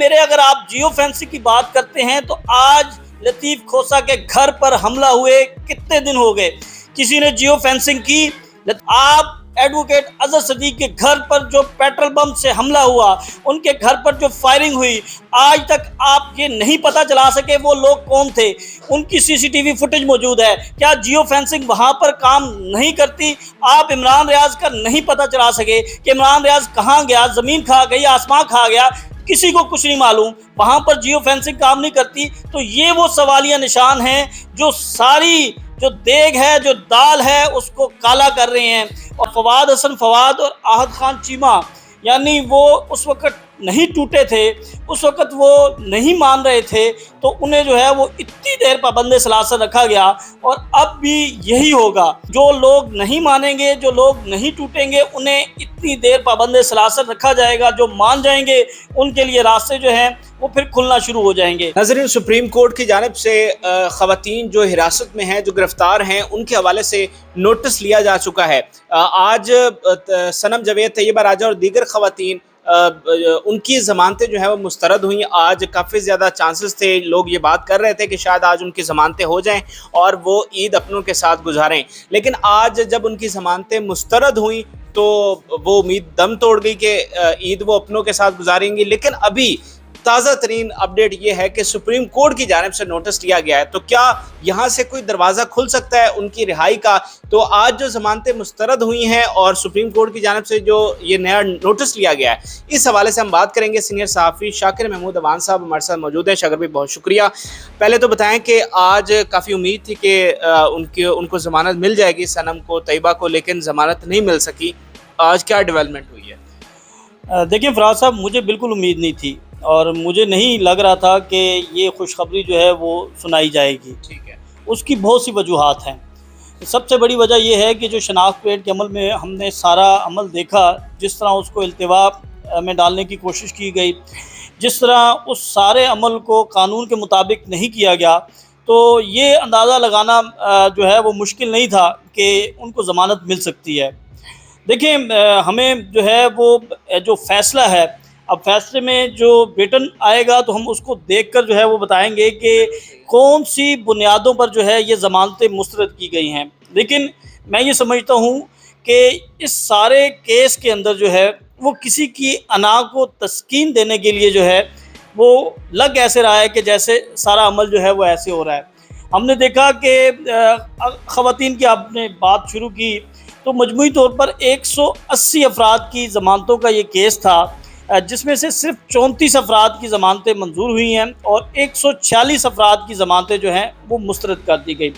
میرے اگر آپ جیو فینسنگ کی بات کرتے ہیں تو آج لطیف کھوسہ کے گھر پر حملہ ہوئے کتنے دن ہو گئے، کسی نے جیو فینسنگ کی؟ آپ ایڈوکیٹ اظہر صدیق کے گھر پر جو پیٹرول بم سے حملہ ہوا، ان کے گھر پر جو فائرنگ ہوئی، آج تک آپ یہ نہیں پتہ چلا سکے وہ لوگ کون تھے۔ ان کی سی سی ٹی وی فوٹیج موجود ہے، کیا جیو فینسنگ وہاں پر کام نہیں کرتی؟ آپ عمران ریاض کا نہیں پتہ چلا سکے کہ عمران ریاض کہاں گیا، زمین کھا گئی، آسمان کھا گیا، کسی کو کچھ نہیں معلوم، وہاں پر جیو فینسنگ کام نہیں کرتی؟ تو یہ وہ سوالیہ نشان ہیں جو ساری جو دیگ ہے، جو دال ہے، اس کو کالا کر رہے ہیں۔ اور فواد حسن فواد اور احد خان چیمہ، یعنی وہ اس وقت نہیں ٹوٹے تھے، اس وقت وہ نہیں مان رہے تھے، تو انہیں جو ہے وہ اتنی دیر پابند سلاسل رکھا گیا، اور اب بھی یہی ہوگا۔ جو لوگ نہیں مانیں گے، جو لوگ نہیں ٹوٹیں گے، انہیں اتنی دیر پابند سلاسل رکھا جائے گا۔ جو مان جائیں گے ان کے لیے راستے جو ہیں وہ پھر کھلنا شروع ہو جائیں گے۔ ناظرین، سپریم کورٹ کی جانب سے خواتین جو حراست میں ہیں، جو گرفتار ہیں، ان کے حوالے سے نوٹس لیا جا چکا ہے۔ آج صنم جاوید، طیبہ راجہ اور دیگر خواتین ان کی ضمانتیں جو ہیں وہ مسترد ہوئیں۔ آج کافی زیادہ چانسز تھے، لوگ یہ بات کر رہے تھے کہ شاید آج ان کی ضمانتیں ہو جائیں اور وہ عید اپنوں کے ساتھ گزاریں، لیکن آج جب ان کی ضمانتیں مسترد ہوئیں تو وہ امید دم توڑ گئی کہ عید وہ اپنوں کے ساتھ گزاریں گی۔ لیکن ابھی تازہ ترین اپڈیٹ یہ ہے کہ سپریم کورٹ کی جانب سے نوٹس لیا گیا ہے، تو کیا یہاں سے کوئی دروازہ کھل سکتا ہے ان کی رہائی کا؟ تو آج جو ضمانتیں مسترد ہوئی ہیں اور سپریم کورٹ کی جانب سے جو یہ نیا نوٹس لیا گیا ہے، اس حوالے سے ہم بات کریں گے۔ سینئر صحافی شاکر محمود اوان صاحب ہمارے ساتھ موجود ہیں۔ شاکر بھائی، بہت شکریہ۔ پہلے تو بتائیں کہ آج کافی امید تھی کہ ان کو ضمانت مل جائے گی، صنم کو، طیبہ کو، لیکن ضمانت نہیں مل سکی۔ آج کیا ڈیولپمنٹ ہوئی ہے؟ دیکھیں فراز صاحب، مجھے بالکل امید نہیں تھی، اور مجھے نہیں لگ رہا تھا کہ یہ خوشخبری جو ہے وہ سنائی جائے گی۔ ٹھیک ہے۔ اس کی بہت سی وجوہات ہیں۔ سب سے بڑی وجہ یہ ہے کہ جو شناخت پیٹ کے عمل میں ہم نے سارا عمل دیکھا، جس طرح اس کو التوا میں ڈالنے کی کوشش کی گئی، جس طرح اس سارے عمل کو قانون کے مطابق نہیں کیا گیا، تو یہ اندازہ لگانا جو ہے وہ مشکل نہیں تھا کہ ان کو ضمانت مل سکتی ہے۔ دیکھیں، ہمیں جو ہے وہ جو فیصلہ ہے، اب فیصلے میں جو ریٹن آئے گا تو ہم اس کو دیکھ کر جو ہے وہ بتائیں گے کہ کون سی بنیادوں پر جو ہے یہ ضمانتیں مسترد کی گئی ہیں۔ لیکن میں یہ سمجھتا ہوں کہ اس سارے کیس کے اندر جو ہے وہ کسی کی انا کو تسکین دینے کے لیے جو ہے وہ لگ ایسے رہا ہے کہ جیسے سارا عمل جو ہے وہ ایسے ہو رہا ہے۔ ہم نے دیکھا کہ خواتین کی آپ نے بات شروع کی تو مجموعی طور پر 180 افراد کی ضمانتوں کا یہ کیس تھا، جس میں سے صرف 34 افراد کی ضمانتیں منظور ہوئی ہیں اور 146 افراد کی ضمانتیں جو ہیں وہ مسترد کر دی گئی۔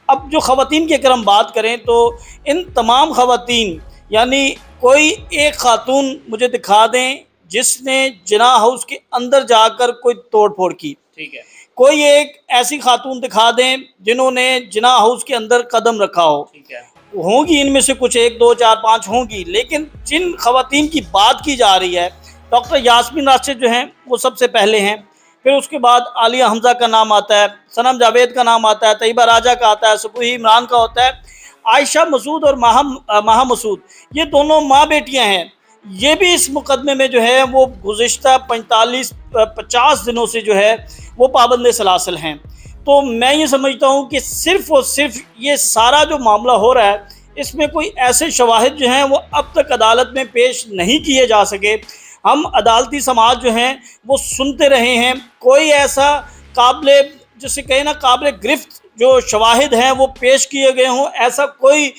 اب جو خواتین کی اگر ہم بات کریں تو ان تمام خواتین، یعنی کوئی ایک خاتون مجھے دکھا دیں جس نے جناح ہاؤس کے اندر جا کر کوئی توڑ پھوڑ کی، ٹھیک ہے، کوئی ایک ایسی خاتون دکھا دیں جنہوں نے جناح ہاؤس کے اندر قدم رکھا ہو۔ ٹھیک ہے، ہوں گی ان میں سے کچھ، 1 2 4 5 ہوں گی، لیکن جن خواتین کی بات کی جا رہی ہے، ڈاکٹر یاسمین راشد جو ہیں وہ سب سے پہلے ہیں، پھر اس کے بعد عالیہ حمزہ کا نام آتا ہے، صنم جاوید کا نام آتا ہے، طیبہ راجہ کا آتا ہے، سپوہی عمران کا ہوتا ہے، عائشہ مسعود اور ماہا مسعود، یہ دونوں ماں بیٹیاں ہیں۔ یہ بھی اس مقدمے میں جو ہے وہ گزشتہ 50 دنوں سے جو ہے وہ پابند سلاسل ہیں۔ تو میں یہ سمجھتا ہوں کہ صرف اور صرف یہ سارا جو معاملہ ہو رہا ہے، اس میں کوئی ایسے شواہد جو ہیں وہ اب تک عدالت میں پیش نہیں کیے جا سکے۔ ہم عدالتی سماج جو ہیں وہ سنتے رہے ہیں، کوئی ایسا قابل جسے کہیں نا قابل گرفت جو شواہد ہیں وہ پیش کیے گئے ہوں، ایسا کوئی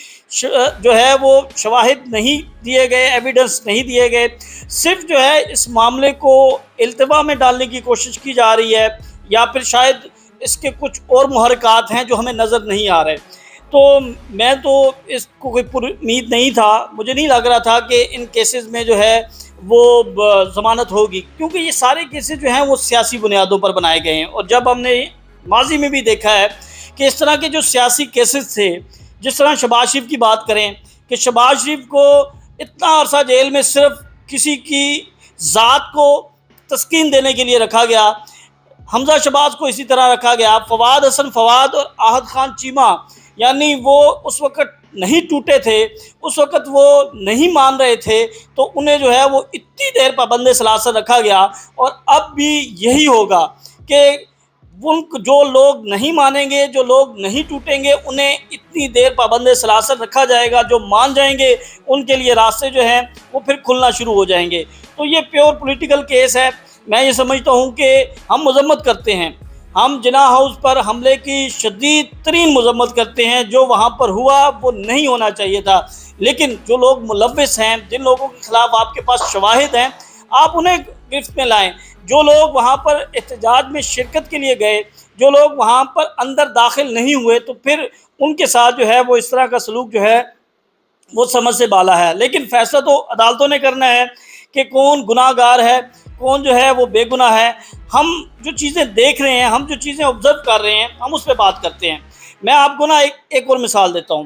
جو ہے وہ شواہد نہیں دیے گئے، ایویڈنس نہیں دیے گئے۔ صرف جو ہے اس معاملے کو التوا میں ڈالنے کی کوشش کی جا رہی ہے، یا پھر شاید اس کے کچھ اور محرکات ہیں جو ہمیں نظر نہیں آ رہے۔ تو میں تو اس کو کوئی پر امید نہیں تھا، مجھے نہیں لگ رہا تھا کہ ان کیسز میں جو ہے وہ ضمانت ہوگی، کیونکہ یہ سارے کیسز جو ہیں وہ سیاسی بنیادوں پر بنائے گئے ہیں۔ اور جب ہم نے ماضی میں بھی دیکھا ہے کہ اس طرح کے جو سیاسی کیسز تھے، جس طرح شہباز شریف کی بات کریں کہ شہباز شریف کو اتنا عرصہ جیل میں صرف کسی کی ذات کو تسکین دینے کے لیے رکھا گیا، حمزہ شہباز کو اسی طرح رکھا گیا، فواد حسن فواد اور احد خان چیمہ، یعنی وہ اس وقت نہیں ٹوٹے تھے، اس وقت وہ نہیں مان رہے تھے، تو انہیں جو ہے وہ اتنی دیر پابند سلاسل رکھا گیا، اور اب بھی یہی ہوگا کہ جو لوگ نہیں مانیں گے، جو لوگ نہیں ٹوٹیں گے، انہیں اتنی دیر پابند سلاسل رکھا جائے گا، جو مان جائیں گے ان کے لیے راستے جو ہیں وہ پھر کھلنا شروع ہو جائیں گے۔ تو یہ پیور پولیٹیکل کیس ہے۔ میں یہ سمجھتا ہوں کہ ہم مذمت کرتے ہیں، ہم جناح ہاؤس پر حملے کی شدید ترین مذمت کرتے ہیں، جو وہاں پر ہوا وہ نہیں ہونا چاہیے تھا، لیکن جو لوگ ملوث ہیں، جن لوگوں کے خلاف آپ کے پاس شواہد ہیں، آپ انہیں گرفت میں لائیں۔ جو لوگ وہاں پر احتجاج میں شرکت کے لیے گئے، جو لوگ وہاں پر اندر داخل نہیں ہوئے، تو پھر ان کے ساتھ جو ہے وہ اس طرح کا سلوک جو ہے وہ سمجھ سے بالا ہے۔ لیکن فیصلہ تو عدالتوں نے کرنا ہے کہ کون گناہ گار ہے، کون جو ہے وہ بے گناہ ہے۔ ہم جو چیزیں دیکھ رہے ہیں، ہم جو چیزیں آبزرو کر رہے ہیں، ہم اس پہ بات کرتے ہیں۔ میں آپ کو ایک اور مثال دیتا ہوں۔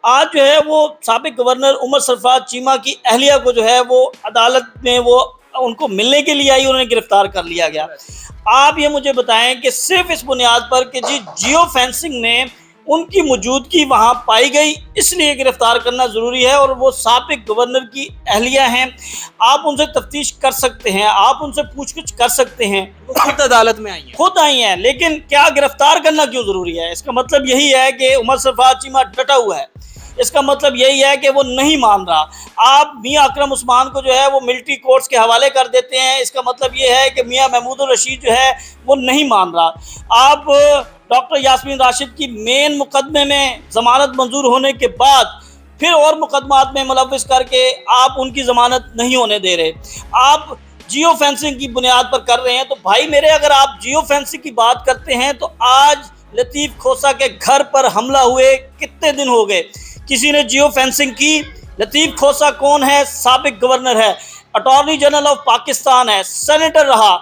آج جو ہے وہ سابق گورنر عمر سرفراز چیمہ کی اہلیہ کو جو ہے وہ عدالت میں وہ ان کو ملنے کے لیے آئی، انہیں گرفتار کر لیا گیا۔ آپ یہ مجھے بتائیں کہ صرف اس بنیاد پر کہ جیو فینسنگ میں ان کی موجودگی وہاں پائی گئی، اس لیے گرفتار کرنا ضروری ہے، اور وہ سابق گورنر کی اہلیہ ہیں، آپ ان سے تفتیش کر سکتے ہیں، آپ ان سے پوچھ گچھ کر سکتے ہیں۔ خود عدالت میں خود آئی ہیں، لیکن کیا گرفتار کرنا کیوں ضروری ہے؟ اس کا مطلب یہی ہے کہ عمر سرفراز چیمہ ڈٹا ہوا ہے، اس کا مطلب یہی ہے کہ وہ نہیں مان رہا۔ آپ میاں اکرم عثمان کو جو ہے وہ ملٹری کورٹس کے حوالے کر دیتے ہیں، اس کا مطلب یہ ہے کہ میاں محمود الرشید جو ہے وہ نہیں مان رہا۔ آپ ڈاکٹر یاسمین راشد کی مین مقدمے میں ضمانت منظور ہونے کے بعد پھر اور مقدمات میں ملوث کر کے آپ ان کی ضمانت نہیں ہونے دے رہے، آپ جیو فینسنگ کی بنیاد پر کر رہے ہیں۔ تو بھائی میرے، اگر آپ جیو فینسنگ کی بات کرتے ہیں تو آج لطیف کھوسہ کے گھر پر حملہ ہوئے کتنے دن ہو گئے؟ کسی نے جیو فینسنگ کی؟ لطیف کھوسہ کون ہے؟ سابق گورنر ہے، اٹارنی جنرل آف پاکستان ہے، سینیٹر رہا،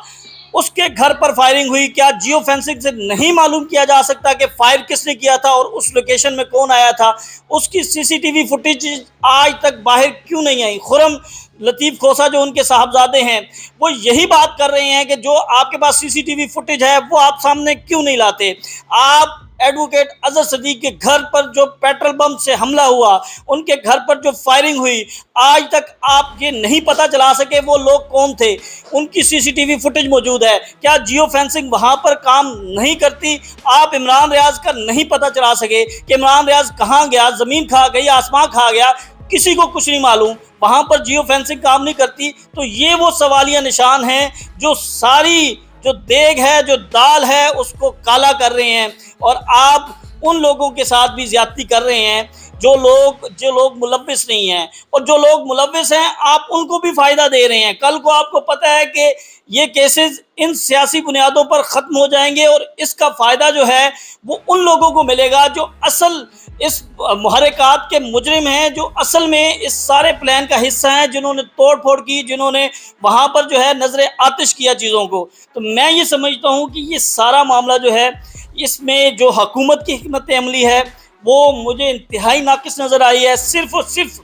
اس کے گھر پر فائرنگ ہوئی۔ کیا جیو فینسنگ سے نہیں معلوم کیا جا سکتا کہ فائر کس نے کیا تھا اور اس لوکیشن میں کون آیا تھا؟ اس کی سی سی ٹی وی فوٹیج آج تک باہر کیوں نہیں آئی؟ خرم لطیف کھوسہ جو ان کے صاحبزادے ہیں، وہ یہی بات کر رہے ہیں کہ جو آپ کے پاس سی سی ٹی وی فوٹیج ہے وہ آپ سامنے کیوں نہیں لاتے؟ آپ ایڈوکیٹ اظہر صدیق کے گھر پر جو پیٹرول بم سے حملہ ہوا، ان کے گھر پر جو فائرنگ ہوئی، آج تک آپ یہ نہیں پتہ چلا سکے وہ لوگ کون تھے، ان کی سی سی ٹی وی فوٹیج موجود ہے۔ کیا جیو فینسنگ وہاں پر کام نہیں کرتی؟ آپ عمران ریاض کا نہیں پتہ چلا سکے کہ عمران ریاض کہاں گیا، زمین کھا گئی، آسمان کھا گیا، کسی کو کچھ نہیں معلوم، وہاں پر جیو فینسنگ کام نہیں کرتی؟ تو یہ وہ سوالیہ نشان ہیں جو ساری جو دیگ ہے، جو دال ہے، اس کو کالا کر رہے ہیں، اور آپ ان لوگوں کے ساتھ بھی زیادتی کر رہے ہیں جو لوگ ملوث نہیں ہیں، اور جو لوگ ملوث ہیں آپ ان کو بھی فائدہ دے رہے ہیں۔ کل کو آپ کو پتہ ہے کہ یہ کیسز ان سیاسی بنیادوں پر ختم ہو جائیں گے، اور اس کا فائدہ جو ہے وہ ان لوگوں کو ملے گا جو اصل اس محرکات کے مجرم ہیں، جو اصل میں اس سارے پلان کا حصہ ہیں، جنہوں نے توڑ پھوڑ کی، جنہوں نے وہاں پر جو ہے نظر آتش کیا چیزوں کو۔ تو میں یہ سمجھتا ہوں کہ یہ سارا معاملہ جو ہے، اس میں جو حکومت کی حکمت عملی ہے وہ مجھے انتہائی ناقص نظر آئی ہے۔ صرف اور صرف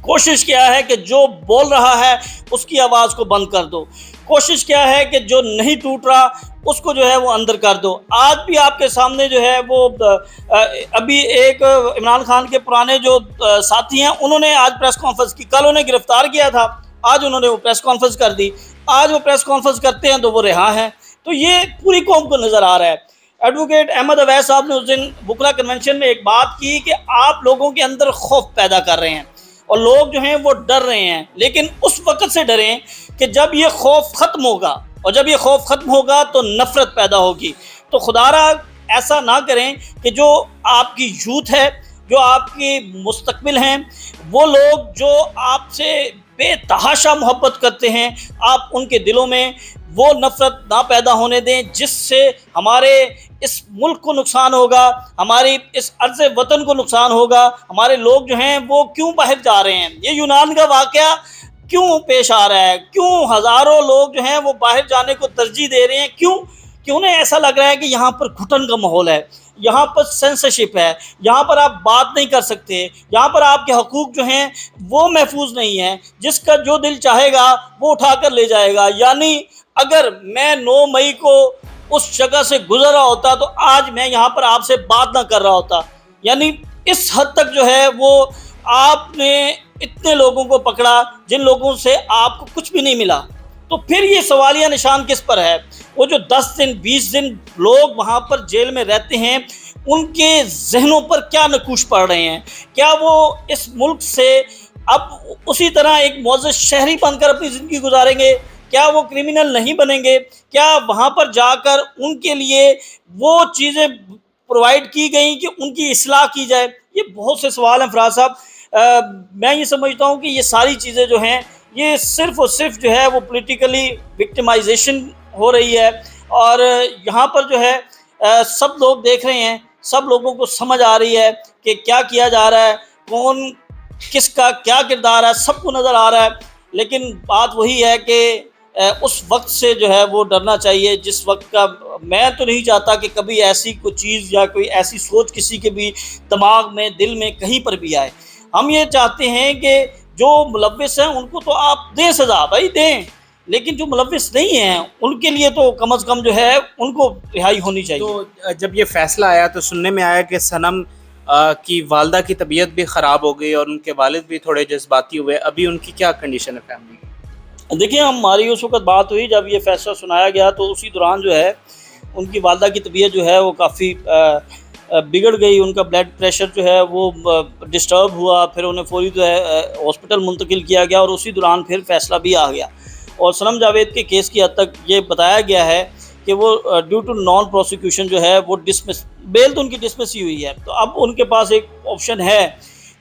کوشش کیا ہے کہ جو بول رہا ہے اس کی آواز کو بند کر دو، کوشش کیا ہے کہ جو نہیں ٹوٹ رہا اس کو جو ہے وہ اندر کر دو۔ آج بھی آپ کے سامنے جو ہے وہ ابھی ایک عمران خان کے پرانے جو ساتھی ہیں، انہوں نے آج پریس کانفرنس کی، کل انہیں گرفتار کیا تھا، آج انہوں نے وہ پریس کانفرنس کر دی، آج وہ پریس کانفرنس کرتے ہیں تو وہ رہا ہے۔ تو یہ پوری قوم کو نظر آ رہا ہے۔ ایڈوکیٹ احمد اویس صاحب نے اس دن بکرا کنونشن میں ایک بات کی کہ آپ لوگوں کے اندر خوف پیدا کر رہے ہیں، اور لوگ جو ہیں وہ ڈر رہے ہیں، لیکن اس وقت سے ڈریں کہ جب یہ خوف ختم ہوگا، اور جب یہ خوف ختم ہوگا تو نفرت پیدا ہوگی۔ تو خدا را ایسا نہ کریں کہ جو آپ کی یوتھ ہے، جو آپ کی مستقبل ہیں، وہ لوگ جو آپ سے بے تحاشا محبت کرتے ہیں، آپ ان کے دلوں میں وہ نفرت نہ پیدا ہونے دیں جس سے ہمارے اس ملک کو نقصان ہوگا، ہماری اس عرض وطن کو نقصان ہوگا۔ ہمارے لوگ جو ہیں وہ کیوں باہر جا رہے ہیں؟ یہ یونان کا واقعہ کیوں پیش آ رہا ہے؟ کیوں ہزاروں لوگ جو ہیں وہ باہر جانے کو ترجیح دے رہے ہیں؟ کیوں انہیں ایسا لگ رہا ہے کہ یہاں پر گھٹن کا ماحول ہے، یہاں پر سینسرشپ ہے، یہاں پر آپ بات نہیں کر سکتے، یہاں پر آپ کے حقوق جو ہیں وہ محفوظ نہیں ہیں، جس کا جو دل چاہے گا وہ اٹھا کر لے جائے گا۔ یعنی اگر میں 9 مئی کو اس جگہ سے گزر رہا ہوتا تو آج میں یہاں پر آپ سے بات نہ کر رہا ہوتا۔ یعنی اس حد تک جو ہے وہ آپ نے اتنے لوگوں کو پکڑا جن لوگوں سے آپ کو کچھ بھی نہیں ملا، تو پھر یہ سوالیہ نشان کس پر ہے؟ وہ جو 10 دن 20 دن لوگ وہاں پر جیل میں رہتے ہیں، ان کے ذہنوں پر کیا نقوش پڑ رہے ہیں؟ کیا وہ اس ملک سے اب اسی طرح ایک معزز شہری بن کر اپنی زندگی گزاریں گے؟ کیا وہ کرمنل نہیں بنیں گے؟ کیا وہاں پر جا کر ان کے لیے وہ چیزیں پرووائڈ کی گئیں کہ ان کی اصلاح کی جائے؟ یہ بہت سے سوال ہیں فراز صاحب۔ میں یہ سمجھتا ہوں کہ یہ ساری چیزیں جو ہیں یہ صرف اور صرف جو ہے وہ پولیٹیکلی وکٹمائزیشن ہو رہی ہے، اور یہاں پر جو ہے سب لوگ دیکھ رہے ہیں، سب لوگوں کو سمجھ آ رہی ہے کہ کیا کیا جا رہا ہے، کون کس کا کیا کردار ہے، سب کو نظر آ رہا ہے۔ لیکن بات وہی ہے کہ اس وقت سے جو ہے وہ ڈرنا چاہیے جس وقت کا میں تو نہیں چاہتا کہ کبھی ایسی کوئی چیز یا کوئی ایسی سوچ کسی کے بھی دماغ میں دل میں کہیں پر بھی آئے۔ ہم یہ چاہتے ہیں کہ جو ملوث ہیں ان کو تو آپ دیں سزا، بھائی دیں، لیکن جو ملوث نہیں ہیں ان کے لیے تو کم از کم جو ہے ان کو رہائی ہونی چاہیے۔ تو جب یہ فیصلہ آیا تو سننے میں آیا کہ صنم کی والدہ کی طبیعت بھی خراب ہو گئی اور ان کے والد بھی تھوڑے جذباتی ہوئے، ابھی ان کی کیا کنڈیشن ہے فیملی کی؟ دیکھیں ہماری اس وقت بات ہوئی جب یہ فیصلہ سنایا گیا، تو اسی دوران جو ہے ان کی والدہ کی طبیعت جو ہے وہ کافی بگڑ گئی، ان کا بلڈ پریشر جو ہے وہ ڈسٹرب ہوا، پھر انہیں فوری جو ہے ہاسپٹل منتقل کیا گیا، اور اسی دوران پھر فیصلہ بھی آ گیا۔ اور صنم جاوید کے کیس کی حد تک یہ بتایا گیا ہے کہ وہ ڈیو ٹو نان پروسیکیوشن جو ہے وہ ڈسمس، بیل تو ان کی ڈسمس ہی ہوئی ہے، تو اب ان کے پاس ایک آپشن ہے،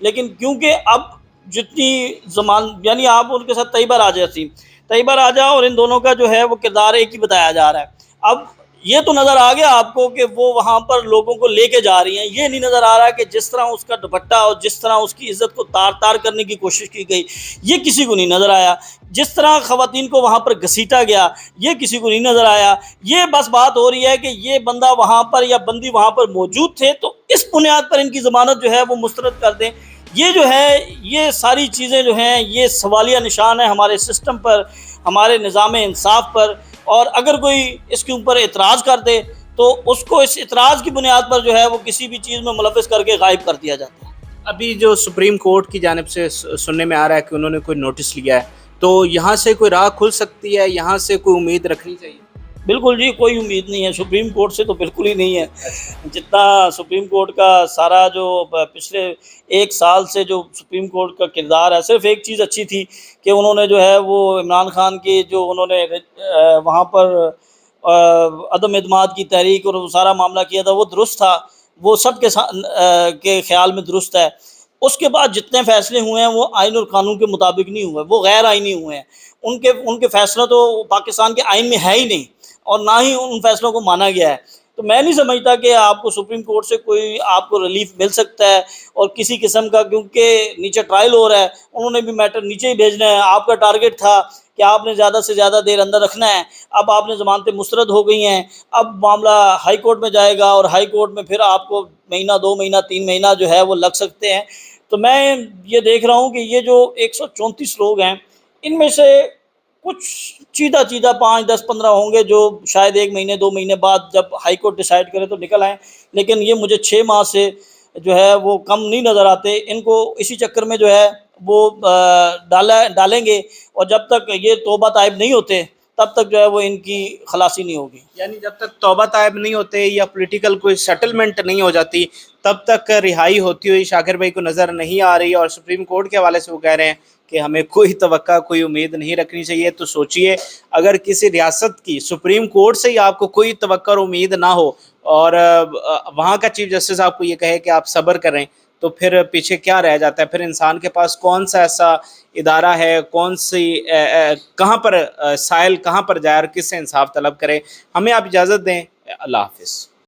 لیکن کیونکہ اب جتنی زمان یعنی آپ ان کے ساتھ طیبہ راجہ تھی، طیبہ راجہ اور ان دونوں کا جو ہے وہ کردار ایک ہی بتایا جا رہا ہے۔ اب یہ تو نظر آ گیا آپ کو کہ وہ وہاں پر لوگوں کو لے کے جا رہی ہیں، یہ نہیں نظر آ رہا کہ جس طرح اس کا دوپٹہ اور جس طرح اس کی عزت کو تار تار کرنے کی کوشش کی گئی یہ کسی کو نہیں نظر آیا، جس طرح خواتین کو وہاں پر گھسیٹا گیا یہ کسی کو نہیں نظر آیا۔ یہ بس بات ہو رہی ہے کہ یہ بندہ وہاں پر یا بندی وہاں پر موجود تھے تو اس بنیاد پر ان کی ضمانت جو ہے وہ مسترد کر دیں۔ یہ جو ہے یہ ساری چیزیں جو ہیں یہ سوالیہ نشان ہے ہمارے سسٹم پر، ہمارے نظام انصاف پر، اور اگر کوئی اس کے اوپر اعتراض کر دے تو اس کو اس اعتراض کی بنیاد پر جو ہے وہ کسی بھی چیز میں ملوث کر کے غائب کر دیا جاتا ہے۔ ابھی جو سپریم کورٹ کی جانب سے سننے میں آ رہا ہے کہ انہوں نے کوئی نوٹس لیا ہے، تو یہاں سے کوئی راہ کھل سکتی ہے، یہاں سے کوئی امید رکھنی چاہیے؟ بالکل جی، کوئی امید نہیں ہے سپریم کورٹ سے، تو بالکل ہی نہیں ہے۔ جتنا سپریم کورٹ کا سارا جو پچھلے 1 سال سے جو سپریم کورٹ کا کردار ہے، صرف ایک چیز اچھی تھی کہ انہوں نے جو ہے وہ عمران خان کی جو انہوں نے وہاں پر عدم اعتماد کی تحریک اور وہ سارا معاملہ کیا تھا وہ درست تھا، وہ سب کے خیال میں درست ہے۔ اس کے بعد جتنے فیصلے ہوئے ہیں وہ آئین اور قانون کے مطابق نہیں ہوئے، وہ غیر آئینی ہوئے ہیں۔ ان کے فیصلہ تو پاکستان کے آئین میں ہے ہی نہیں، اور نہ ہی ان فیصلوں کو مانا گیا ہے۔ تو میں نہیں سمجھتا کہ آپ کو سپریم کورٹ سے کوئی آپ کو ریلیف مل سکتا ہے، اور کسی قسم کا، کیونکہ نیچے ٹرائل ہو رہا ہے، انہوں نے بھی میٹر نیچے ہی بھیجنا ہے۔ آپ کا ٹارگٹ تھا کہ آپ نے زیادہ سے زیادہ دیر اندر رکھنا ہے، اب آپ نے ضمانتیں مسترد ہو گئی ہیں، اب معاملہ ہائی کورٹ میں جائے گا، اور ہائی کورٹ میں پھر آپ کو مہینہ 2 مہینہ 3 مہینہ جو ہے وہ لگ سکتے ہیں۔ تو میں یہ دیکھ رہا ہوں کہ یہ جو 134 لوگ ہیں ان میں سے کچھ چیدہ 5 10 15 ہوں گے جو شاید 1 مہینے 2 مہینے بعد جب ہائی کورٹ ڈیسائیڈ کرے تو نکل آئیں، لیکن یہ مجھے 6 ماہ سے جو ہے وہ کم نہیں نظر آتے۔ ان کو اسی چکر میں جو ہے وہ ڈالیں گے، اور جب تک یہ توبہ طائب نہیں ہوتے تب تک جو ہے وہ ان کی خلاصی نہیں ہوگی۔ یعنی جب تک توبہ طائب نہیں ہوتے یا پولیٹیکل کوئی سیٹلمنٹ نہیں ہو جاتی تب تک رہائی ہوتی ہوئی شاکر بھائی کو نظر نہیں آ رہی، اور سپریم کورٹ کے حوالے سے وہ کہہ رہے ہیں کہ ہمیں کوئی توقع کوئی امید نہیں رکھنی چاہیے۔ تو سوچئے اگر کسی ریاست کی سپریم کورٹ سے ہی آپ کو کوئی توقع اور امید نہ ہو، اور وہاں کا چیف جسٹس آپ کو یہ کہے کہ آپ صبر کریں، تو پھر پیچھے کیا رہ جاتا ہے؟ پھر انسان کے پاس کون سا ایسا ادارہ ہے، کون سی کہاں پر سائل کہاں پر جائے اور کس سے انصاف طلب کرے؟ ہمیں آپ اجازت دیں، اللہ حافظ۔